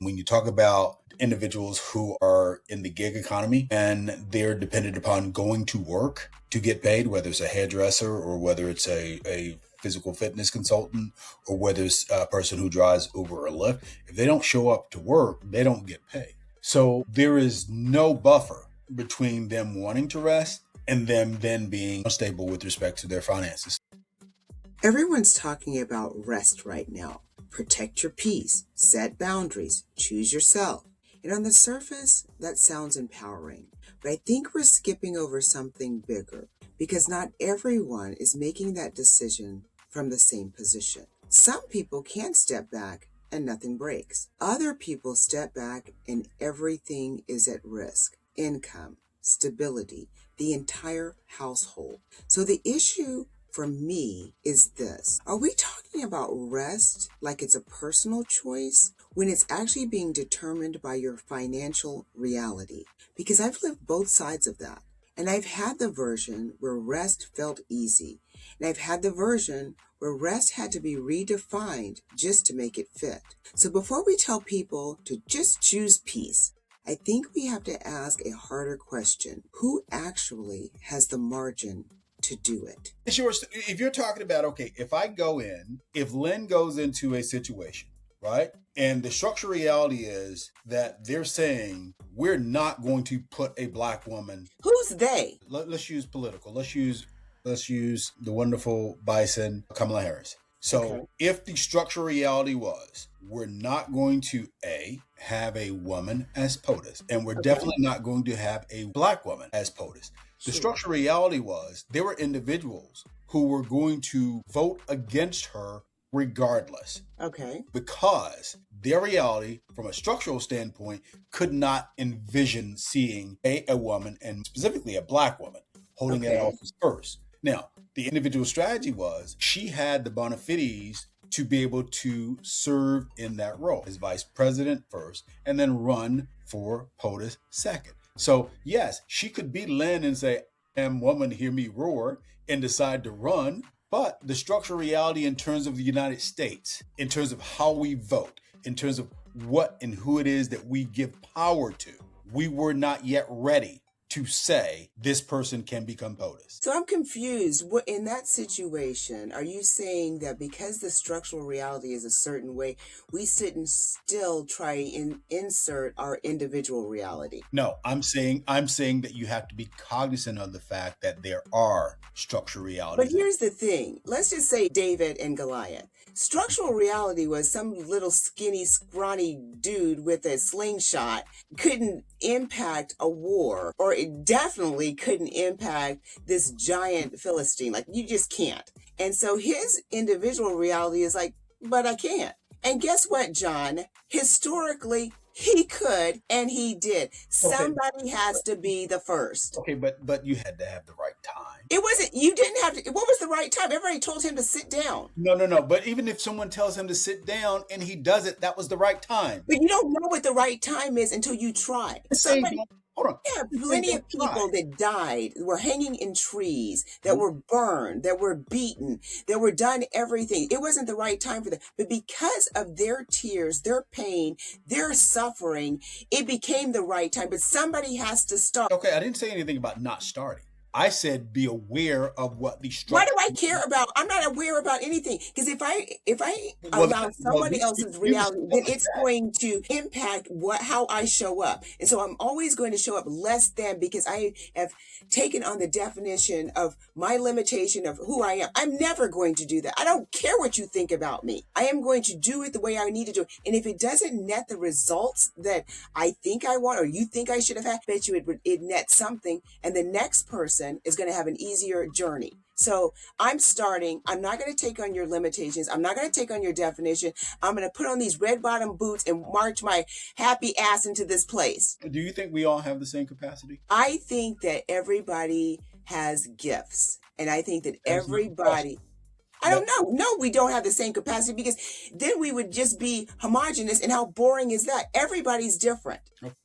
When you talk about individuals who are in the gig economy and they're dependent upon going to work to get paid, whether it's a hairdresser or whether it's a physical fitness consultant or whether it's a person who drives Uber or Lyft, if they don't show up to work, they don't get paid. So there is no buffer between them wanting to rest and them then being unstable with respect to their finances. Everyone's talking about rest right now. Protect your peace, set boundaries, choose yourself. And on the surface, that sounds empowering. But I think we're skipping over something bigger because not everyone is making that decision from the same position. Some people can step back and nothing breaks. Other people step back and everything is at risk. Income, stability, the entire household. So the issue for me is this. Are we talking about rest like it's a personal choice when it's actually being determined by your financial reality? Because I've lived both sides of that. And I've had the version where rest felt easy. And I've had the version where rest had to be redefined just to make it fit. So before we tell people to just choose peace, I think we have to ask a harder question. Who actually has the margin to do it? Sure. If you're talking about, okay, if Lynn goes into a situation, right? And the structural reality is that they're saying, we're not going to put a black woman. Who's they? Let's use political. Let's use the wonderful bison, Kamala Harris. So okay. If the structural reality was, we're not going to have a woman as POTUS, and we're definitely not going to have a black woman as POTUS. The structural reality was there were individuals who were going to vote against her regardless. Okay. Because their reality, from a structural standpoint, could not envision seeing a woman, and specifically a black woman, holding that office first. Now, the individual strategy was she had the bona fides to be able to serve in that role as vice president first and then run for POTUS second. So yes, she could be Lynn and say, "Am woman, hear me roar," and decide to run. But the structural reality in terms of the United States, in terms of how we vote, in terms of what and who it is that we give power to, we were not yet ready to say this person can become POTUS. So I'm confused. What in that situation, are you saying that because the structural reality is a certain way, we shouldn't still try and insert our individual reality? No, I'm saying that you have to be cognizant of the fact that there are structural realities. But here's the thing. Let's just say David and Goliath. Structural reality was some little skinny, scrawny dude with a slingshot couldn't impact a war, or it definitely couldn't impact this giant Philistine. Like, you just can't. And so his individual reality is like, but I can't. And guess what, John? Historically, he could, and he did. Somebody has to be the first. Okay, but you had to have the right time. It wasn't, you didn't have to, what was the right time? Everybody told him to sit down. No. But even if someone tells him to sit down and he does it, that was the right time. But you don't know what the right time is until you try. Hold on. Yeah, plenty of people that died, were hanging in trees, that were burned, that were beaten, that were done everything. It wasn't the right time for them. But because of their tears, their pain, their suffering, it became the right time. But somebody has to start. Okay, I didn't say anything about not starting. I said be aware of what the structure. Why do I care about? I'm not aware about anything, because if I allow somebody else's reality, then it's going to impact how I show up. And so I'm always going to show up less than, because I have taken on the definition of my limitation of who I am. I'm never going to do that. I don't care what you think about me. I am going to do it the way I need to do it. And if it doesn't net the results that I think I want, or you think I should have had, I bet you it nets something, and the next person is going to have an easier journey. So I'm not going to take on your limitations. I'm not going to take on your definition. I'm going to put on these red bottom boots and march my happy ass into this place. Do you think we all have the same capacity? I think that everybody has gifts. And I think that everybody... I don't know. No, we don't have the same capacity, because then we would just be homogenous. And how boring is that? Everybody's different. Okay.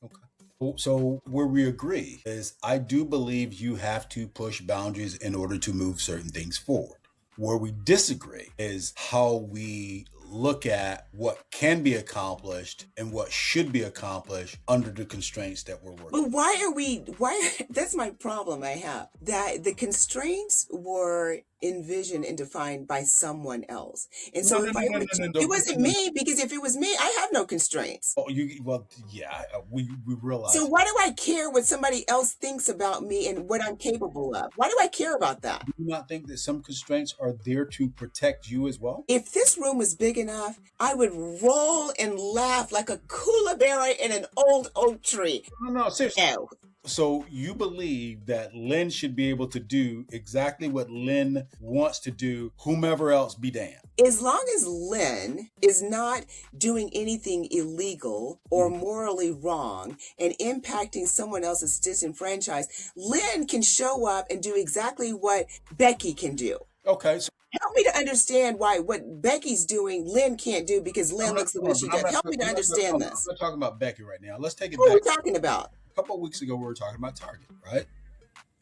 So where we agree is, I do believe you have to push boundaries in order to move certain things forward. Where we disagree is how we look at what can be accomplished and what should be accomplished under the constraints that we're working. But that's my problem I have. That the constraints were envisioned and defined by someone else. And so it wasn't me, because if it was me, I have no constraints. Oh, we realize. So why do I care what somebody else thinks about me and what I'm capable of? Why do I care about that? Do you not think that some constraints are there to protect you as well? If this room was big enough, I would roll and laugh like a kookaburra in an old oak tree. No, seriously. No. So you believe that Lynn should be able to do exactly what Lynn wants to do, whomever else be damned? As long as Lynn is not doing anything illegal or morally wrong and impacting someone else's disenfranchised, Lynn can show up and do exactly what Becky can do. Okay. So help me to understand why what Becky's doing, Lynn can't do, because Lynn looks the way she does. Help me to understand this. I'm not talking about Becky right now. Let's take it back. Who are we talking about? A couple of weeks ago, we were talking about Target, right?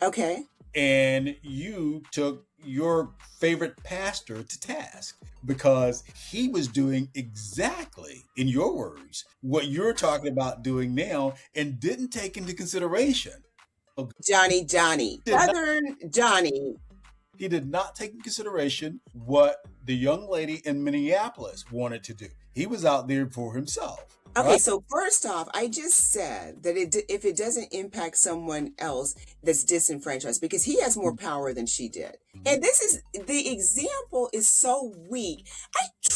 Okay. And you took your favorite pastor to task because he was doing exactly, in your words, what you're talking about doing now and didn't take into consideration. Johnny. Southern Johnny. He did not take into consideration what the young lady in Minneapolis wanted to do. He was out there for himself. Okay, right? So first off, I just said that if it doesn't impact someone else that's disenfranchised, because he has more power than she did. And the example is so weak.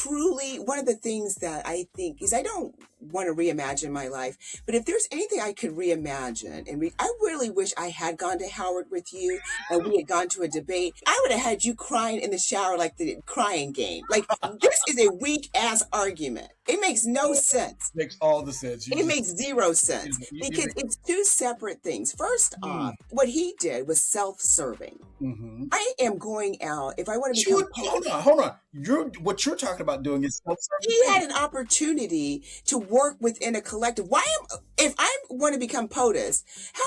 One of the things that I think is, I don't want to reimagine my life, but if there's anything I could reimagine, and I really wish I had gone to Howard with you and we had gone to a debate, I would have had you crying in the shower like the crying game. Like, this is a weak ass argument. It makes no sense. It makes all the sense. It makes zero sense because it's two separate things. First off, what he did was self-serving. I am going out, if I want to become... Hold on. What you're talking about doing is self-serving. He had an opportunity to work within a collective. If I want to become POTUS, how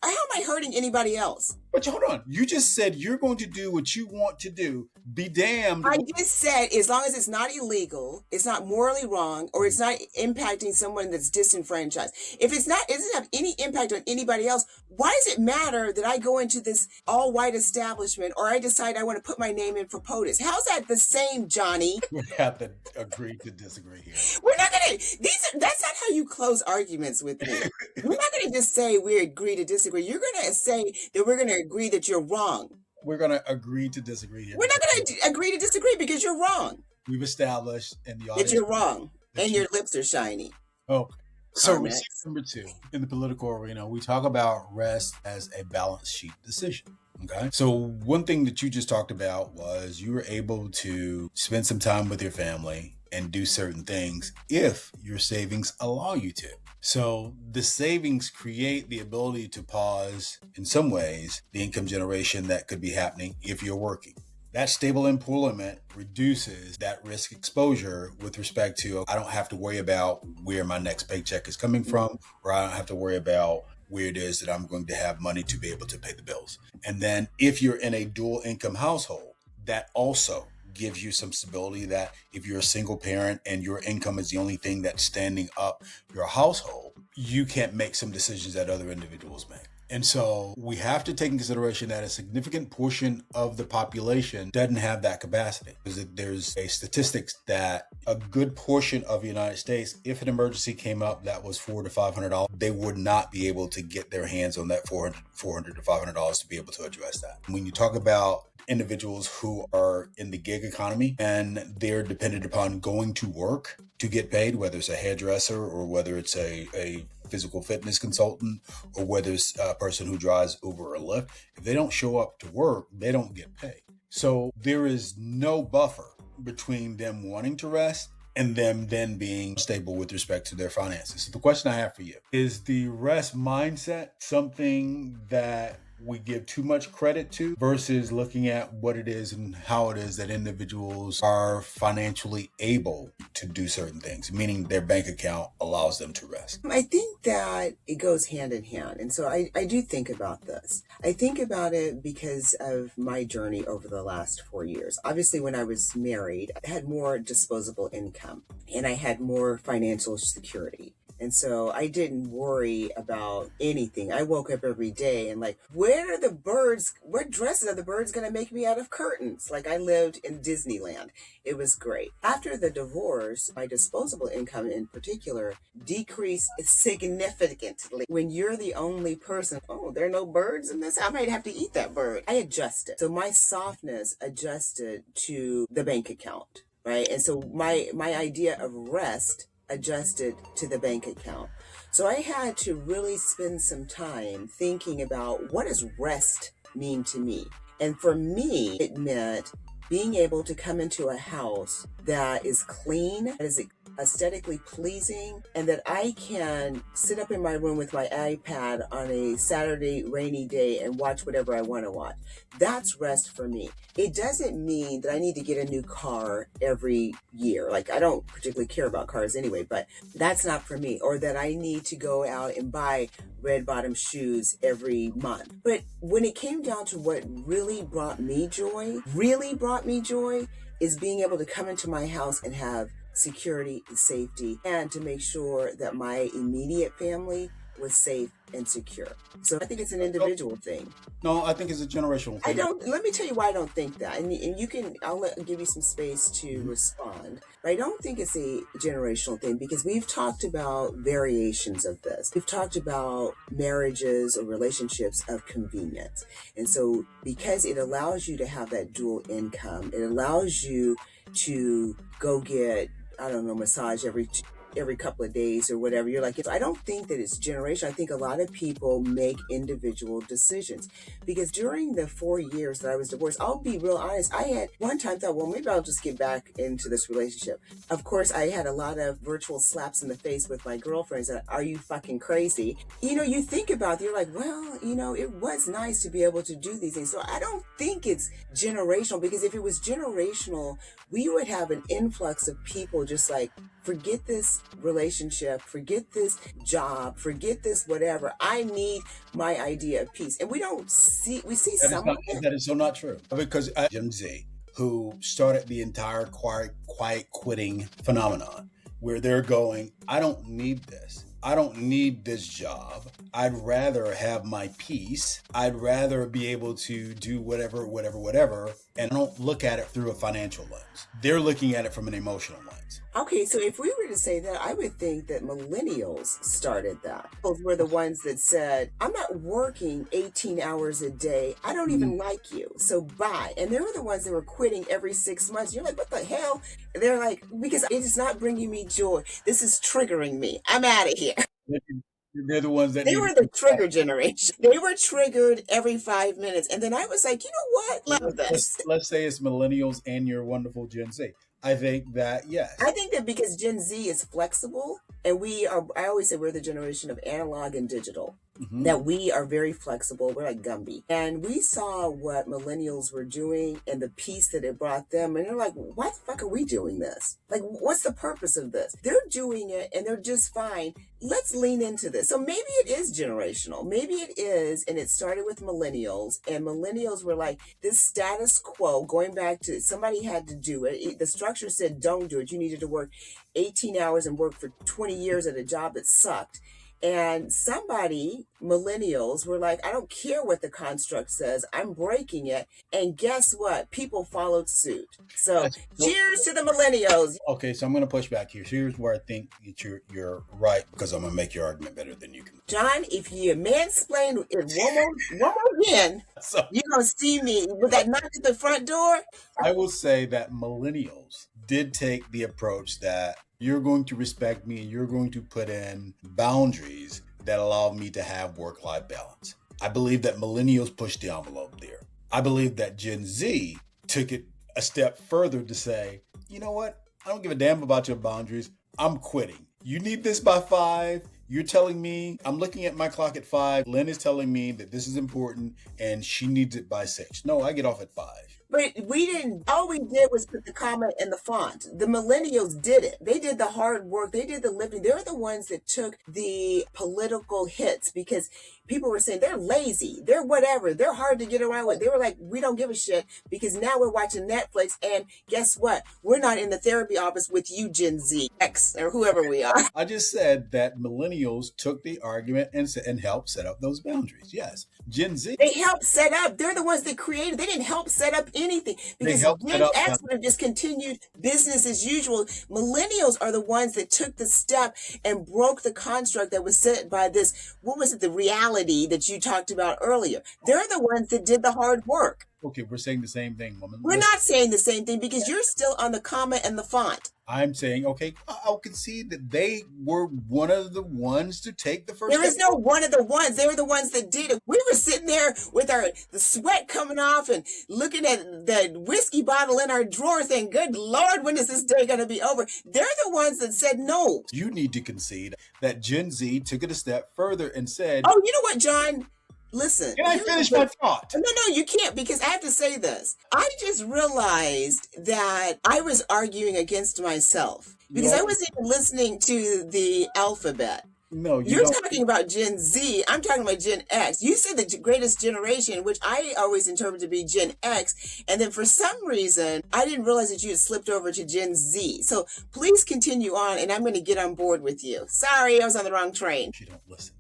am I hurting anybody else? But hold on. You just said you're going to do what you want to do. Be damned. I just said, as long as it's not illegal, it's not morally wrong, or it's not impacting someone that's disenfranchised. If it doesn't have any impact on anybody else, why does it matter that I go into this all-white establishment or I decide I want to put my name in for POTUS? How's that the same, Johnny? We have to agree to disagree here. We're not going to... That's not how you close arguments with me. We're not going to just say we agree to disagree. You're going to say that we're going to agree that you're wrong. We're going to agree to disagree here. We're not going to agree to disagree because you're wrong. We've established in the audience that you're wrong and your lips are shiny. Okay. So receipt number 2, in the political arena, we talk about rest as a balance sheet decision. Okay. So one thing that you just talked about was you were able to spend some time with your family and do certain things if your savings allow you to. So the savings create the ability to pause, in some ways, the income generation that could be happening if you're working. That stable employment reduces that risk exposure with respect to, I don't have to worry about where my next paycheck is coming from, or I don't have to worry about where it is that I'm going to have money to be able to pay the bills. And then if you're in a dual income household, that also gives you some stability, that if you're a single parent and your income is the only thing that's standing up your household, you can't make some decisions that other individuals make. And so we have to take in consideration that a significant portion of the population doesn't have that capacity. Because there's a statistics that a good portion of the United States, if an emergency came up that was $400 to $500, they would not be able to get their hands on that $400 to $500 to be able to address that. When you talk about individuals who are in the gig economy and they're dependent upon going to work to get paid, whether it's a hairdresser or whether it's a physical fitness consultant or whether it's a person who drives Uber or Lyft, if they don't show up to work, they don't get paid. So there is no buffer between them wanting to rest and them then being stable with respect to their finances. So the question I have for you is, the rest mindset something that we give too much credit to versus looking at what it is and how it is that individuals are financially able to do certain things, meaning their bank account allows them to rest? I think that it goes hand in hand. And so I do think about this. I think about it because of my journey over the last 4 years. Obviously, when I was married, I had more disposable income and I had more financial security. And so I didn't worry about anything. I woke up every day and like, where are the birds? What dresses are the birds going to make me out of curtains? Like I lived in Disneyland. It was great. After the divorce, my disposable income in particular decreased significantly. When you're the only person, oh, there are no birds in this, I might have to eat that bird. I adjusted. So my softness adjusted to the bank account, right? And so my idea of rest adjusted to the bank account. So I had to really spend some time thinking about what does rest mean to me? And for me, it meant being able to come into a house that is clean, that is aesthetically pleasing, and that I can sit up in my room with my iPad on a Saturday rainy day and watch whatever I want to watch. That's rest for me. It doesn't mean that I need to get a new car every year. Like I don't particularly care about cars anyway, but that's not for me. Or that I need to go out and buy red bottom shoes every month. But when it came down to what really brought me joy, is being able to come into my house and have security and safety, and to make sure that my immediate family was safe and secure. So I think it's an individual thing. No, I think it's a generational thing. Let me tell you why I don't think that. And you can, give you some space to respond. But I don't think it's a generational thing because we've talked about variations of this. We've talked about marriages or relationships of convenience. And so because it allows you to have that dual income, it allows you to go get, I don't know, massage every couple of days or whatever. You're like, I don't think that it's generational. I think a lot of people make individual decisions because during the 4 years that I was divorced, I'll be real honest. I had one time thought, well, maybe I'll just get back into this relationship. Of course, I had a lot of virtual slaps in the face with my girlfriends that, are you fucking crazy? You think about it, you're like, well, it was nice to be able to do these things. So I don't think it's generational because if it was generational, we would have an influx of people just like, forget this relationship, forget this job, forget this whatever. I need my idea of peace. And we see some of it. That is so not true. Because Gen Z, who started the entire quiet quitting phenomenon, where they're going, I don't need this. I don't need this job. I'd rather have my peace. I'd rather be able to do whatever. And I don't look at it through a financial lens. They're looking at it from an emotional lens. Okay, so if we were to say that, I would think that millennials started that. Those were the ones that said, I'm not working 18 hours a day. I don't even like you. So bye. And they were the ones that were quitting every 6 months. You're like, what the hell? And they're like, because it is not bringing me joy. This is triggering me. I'm out of here. They're the ones that they were the trigger generation. They were triggered every 5 minutes. And then I was like, you know what? Love this. Let's say it's millennials and your wonderful Gen Z. I think that, yes. I think that because Gen Z is flexible and I always say we're the generation of analog and digital, that we are very flexible. We're like Gumby. And we saw what millennials were doing and the peace that it brought them. And they're like, why the fuck are we doing this? Like, what's the purpose of this? They're doing it and they're just fine. Let's lean into this. So maybe it is generational. Maybe it is. And it started with millennials, and millennials were like this status quo going back to somebody had to do it. The structure said, don't do it. You needed to work 18 hours and work for 20 years at a job that sucked. And millennials were like, I don't care what the construct says, I'm breaking it. And guess what? People followed suit. So cheers to the millennials. Okay, so I'm going to push back here. Here's where I think that you're right, because I'm going to make your argument better than you can. John, if you mansplain it one more again, you're going to see me with that knock at the front door. I will say that millennials did take the approach that you're going to respect me and you're going to put in boundaries that allow me to have work-life balance. I believe that millennials pushed the envelope there. I believe that Gen Z took it a step further to say, you know what? I don't give a damn about your boundaries. I'm quitting. You need this by 5. You're telling me, I'm looking at my clock at 5. Lynn is telling me that this is important and she needs it by 6. No, I get off at 5. But we didn't, all we did was put the comma in the font. The millennials did it. They did the hard work. They did the lifting. They're the ones that took the political hits because people were saying they're lazy. They're whatever. They're hard to get around with. They were like, we don't give a shit because now we're watching Netflix. And guess what? We're not in the therapy office with you, Gen Z, X, or whoever we are. I just said that millennials took the argument and helped set up those boundaries. Yes. Gen Z. They helped set up. They're the ones that created. They didn't help set up anything because Gen X would have just continued business as usual. Millennials are the ones that took the step and broke the construct that was set by this, what was it, the reality that you talked about earlier. They're the ones that did the hard work. Okay, we're saying the same thing, woman. We're not saying the same thing because you're still on the comma and the font. I'm saying, okay, I'll concede that they were one of the ones to take the first step. There is no one of the ones. They were the ones that did it. We were sitting there with the sweat coming off and looking at the whiskey bottle in our drawer saying, good Lord, when is this day going to be over? They're the ones that said no. You need to concede that Gen Z took it a step further and said, oh, you know what, John? Listen. Can I finish my thought? No, you can't because I have to say this. I just realized that I was arguing against myself because I wasn't even listening to the alphabet. No, you're talking about Gen Z. I'm talking about Gen X. You said the greatest generation, which I always interpret to be Gen X. And then for some reason, I didn't realize that you had slipped over to Gen Z. So please continue on and I'm going to get on board with you. Sorry, I was on the wrong train. You don't listen.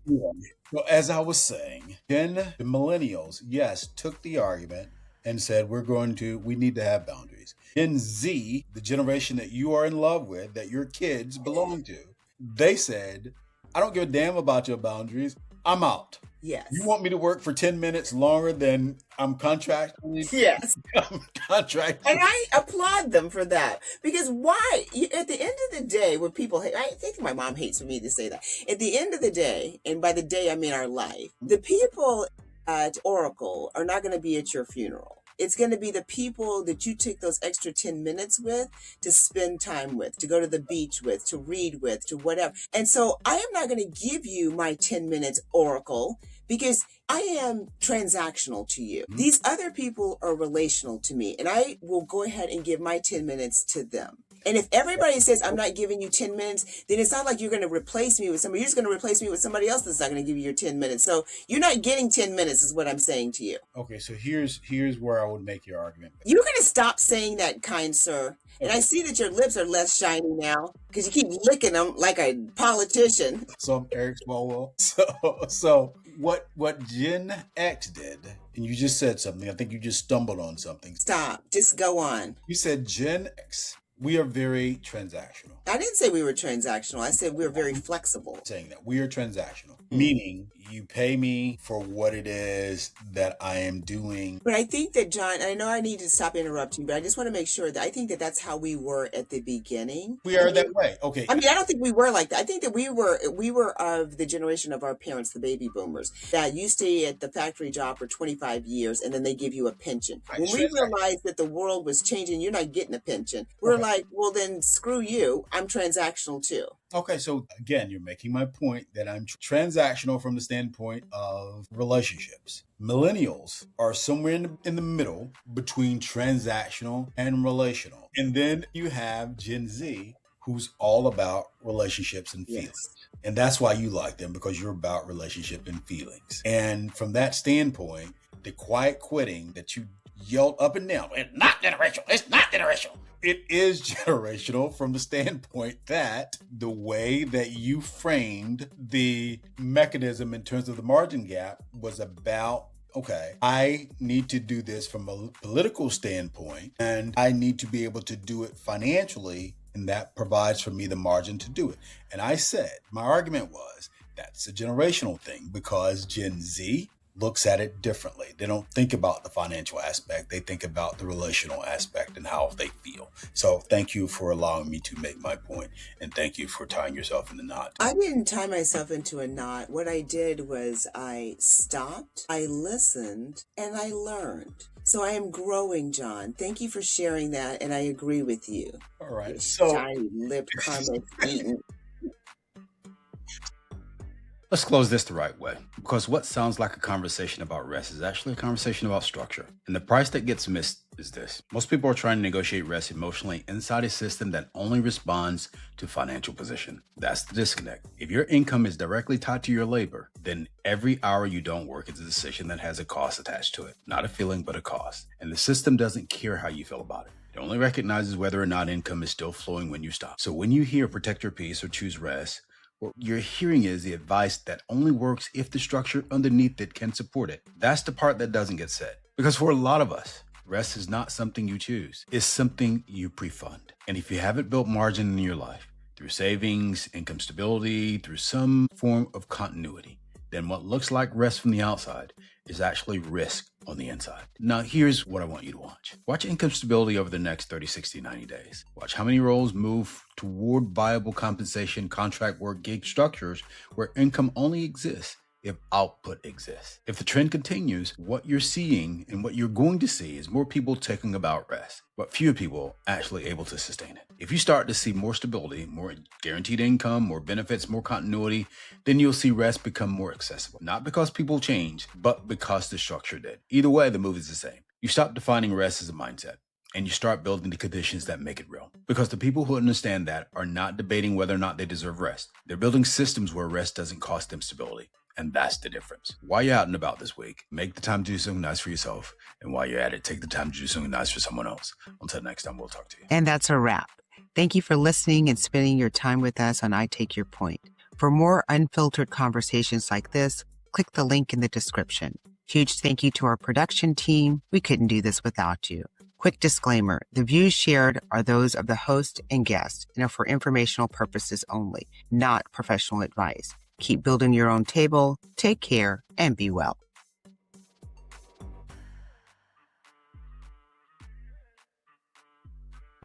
Well, as I was saying, the millennials, yes, took the argument and said, we need to have boundaries. Gen Z, the generation that you are in love with, that your kids belong to, they said, I don't give a damn about your boundaries. I'm out. Yes. You want me to work for 10 minutes longer than I'm contracted? Yes. I'm contracted. And I applaud them for that. Because why? At the end of the day, when people hate, I think my mom hates for me to say that. At the end of the day, and by the day I mean our life, the people at Oracle are not going to be at your funeral. It's going to be the people that you take those extra 10 minutes with to spend time with, to go to the beach with, to read with, to whatever. And so I am not going to give you my 10 minutes Oracle because I am transactional to you. Mm-hmm. These other people are relational to me and I will go ahead and give my 10 minutes to them. And if everybody says, I'm not giving you 10 minutes, then it's not like you're going to replace me with somebody. You're just going to replace me with somebody else that's not going to give you your 10 minutes. So you're not getting 10 minutes is what I'm saying to you. Okay, so here's where I would make your argument. You're going to stop saying that, kind sir. And I see that your lips are less shiny now because you keep licking them like a politician. So I'm Eric Swalwell. So what Gen X did, and you just said something. I think you just stumbled on something. Stop. Just go on. You said Gen X. We are very transactional. I didn't say we were transactional. I said we were very flexible. Saying that we are transactional, meaning you pay me for what it is that I am doing. But I think that, John, I know I need to stop interrupting, but I just want to make sure that I think that that's how we were at the beginning. We are that way. Okay. I mean, I don't think we were like that. I think that we were of the generation of our parents, the baby boomers, that you stay at the factory job for 25 years and then they give you a pension. When we realized that the world was changing, you're not getting a pension. We're like, well, then screw you. I'm transactional too. Okay, so again, you're making my point that I'm transactional from the standpoint of relationships. Millennials are somewhere in the middle between transactional and relational. And then you have Gen Z, who's all about relationships and feelings. Yes. And that's why you like them, because you're about relationship and feelings. And from that standpoint, the quiet quitting that you yelled up and down, it's not generational, it's not generational. It is generational from the standpoint that the way that you framed the mechanism in terms of the margin gap was about, okay, I need to do this from a political standpoint and I need to be able to do it financially, and that provides for me the margin to do it. And I said, my argument was that's a generational thing because Gen Z looks at it differently. They don't think about the financial aspect. They think about the relational aspect and how they feel. So thank you for allowing me to make my point, and thank you for tying yourself in a knot. I didn't tie myself into a knot. What I did was I stopped, I listened, and I learned. So I am growing, John. Thank you for sharing that, and I agree with you. All right. So shiny lip comment eating. Let's close this the right way, because what sounds like a conversation about rest is actually a conversation about structure. And the price that gets missed is this. Most people are trying to negotiate rest emotionally inside a system that only responds to financial position. That's the disconnect. If your income is directly tied to your labor, then every hour you don't work is a decision that has a cost attached to it. Not a feeling, but a cost. And the system doesn't care how you feel about it. It only recognizes whether or not income is still flowing when you stop. So when you hear protect your peace or choose rest, what you're hearing is the advice that only works if the structure underneath it can support it. That's the part that doesn't get said. Because for a lot of us, rest is not something you choose. It's something you pre-fund. And if you haven't built margin in your life, through savings, income stability, through some form of continuity, then what looks like rest from the outside is actually risk on the inside. Now, here's what I want you to watch. Watch income stability over the next 30, 60, 90 days. Watch how many roles move toward viable compensation, contract work, gig structures where income only exists if output exists. If the trend continues, what you're seeing and what you're going to see is more people taking about rest, but fewer people actually able to sustain it. If you start to see more stability, more guaranteed income, more benefits, more continuity, then you'll see rest become more accessible. Not because people change, but because the structure did. Either way, the move is the same. You stop defining rest as a mindset, and you start building the conditions that make it real. Because the people who understand that are not debating whether or not they deserve rest. They're building systems where rest doesn't cost them stability. And that's the difference. While you're out and about this week, make the time to do something nice for yourself. And while you're at it, take the time to do something nice for someone else. Until next time, we'll talk to you. And that's a wrap. Thank you for listening and spending your time with us on I Take Your Point. For more unfiltered conversations like this, click the link in the description. Huge thank you to our production team. We couldn't do this without you. Quick disclaimer, the views shared are those of the host and guest and are for informational purposes only, not professional advice. Keep building your own table, take care, and be well.